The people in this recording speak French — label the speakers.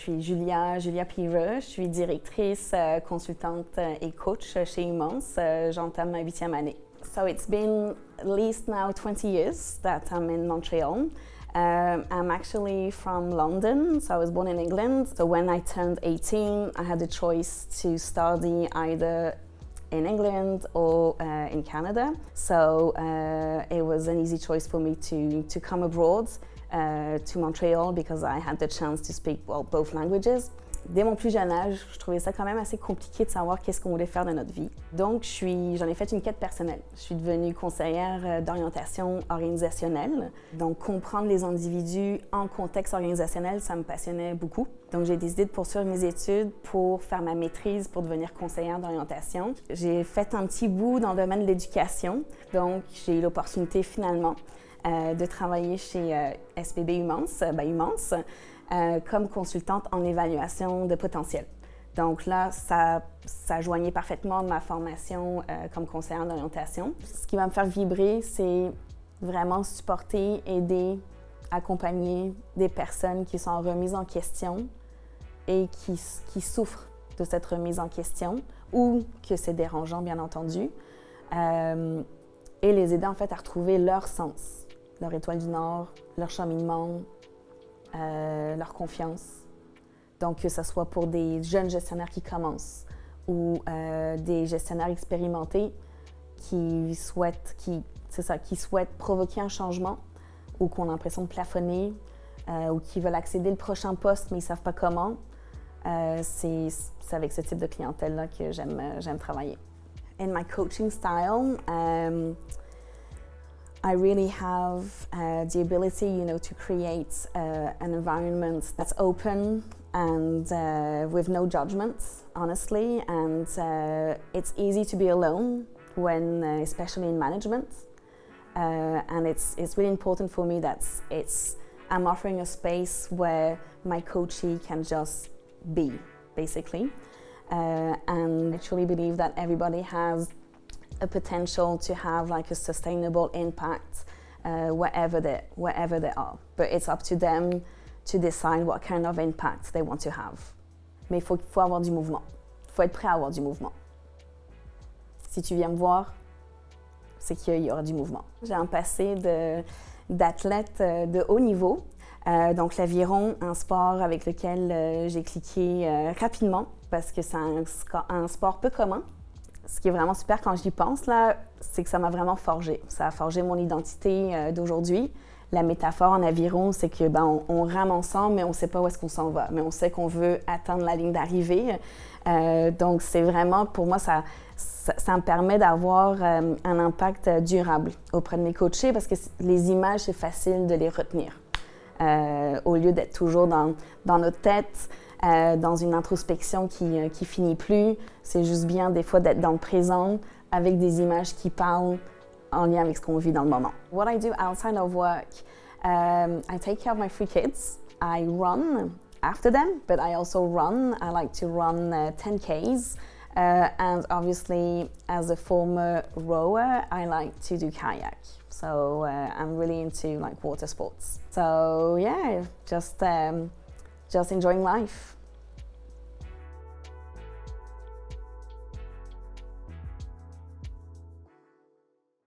Speaker 1: Je suis Julia Pireux, je suis directrice, consultante et coach chez Humance. J'entame ma 8e année. So it's been at least now 20 years that I'm in Montreal. I'm actually from London, so I was born in England. So when I turned 18, I had the choice to study either in England or in Canada. So it was an easy choice for me to come abroad to Montreal because I had the chance to speak both languages. Dès mon plus jeune âge, je trouvais ça quand même assez compliqué de savoir qu'est-ce qu'on voulait faire de notre vie. Donc, j'en ai fait une quête personnelle. Je suis devenue conseillère d'orientation organisationnelle. Donc, comprendre les individus en contexte organisationnel, ça me passionnait beaucoup. Donc, j'ai décidé de poursuivre mes études pour faire ma maîtrise pour devenir conseillère d'orientation. J'ai fait un petit bout dans le domaine de l'éducation. Donc, j'ai eu l'opportunité finalement de travailler chez SPB Humance, comme consultante en évaluation de potentiel. Donc là, ça joignait parfaitement ma formation comme conseillère d'orientation. Ce qui va me faire vibrer, c'est vraiment supporter, aider, accompagner des personnes qui sont remises en question et qui souffrent de cette remise en question ou que c'est dérangeant, bien entendu, et les aider en fait à retrouver leur sens, leur étoile du Nord, leur cheminement, leur confiance. Donc, que ce soit pour des jeunes gestionnaires qui commencent ou des gestionnaires expérimentés qui souhaitent provoquer un changement ou qui ont l'impression de plafonner ou qui veulent accéder au prochain poste mais ils ne savent pas comment. C'est avec ce type de clientèle-là que j'aime travailler. In my coaching style, I really have the ability, to create an environment that's open and with no judgments, honestly. And it's easy to be alone when, especially in management. And it's really important for me that I'm offering a space where my coachee can just be, basically. And I truly believe that everybody has a potential to have like a sustainable impact wherever they are. But it's up to them to decide what kind of impact they want to have. Mais il faut avoir du mouvement. Il faut être prêt à avoir du mouvement. Si tu viens me voir, c'est qu'il y aura du mouvement. J'ai un passé d'athlète de haut niveau. Donc l'aviron, un sport avec lequel j'ai cliqué rapidement parce que c'est un sport peu commun. Ce qui est vraiment super quand j'y pense, là, c'est que ça m'a vraiment forgé. Ça a forgé mon identité d'aujourd'hui. La métaphore en aviron, c'est que on rame ensemble, mais on ne sait pas où est-ce qu'on s'en va. Mais on sait qu'on veut atteindre la ligne d'arrivée. Donc, c'est vraiment, pour moi, ça me permet d'avoir un impact durable auprès de mes coachés parce que les images, c'est facile de les retenir. Au lieu d'être toujours dans notre tête, dans une introspection qui finit plus, c'est juste bien des fois d'être dans le présent avec des images qui parlent en lien avec ce qu'on vit dans le moment. What I do outside of work, I take care of my 3 kids. I run after them, but I also run. I like to run 10Ks. And obviously, as a former rower, I like to do kayak. So I'm really into like water sports. So yeah, just enjoying life.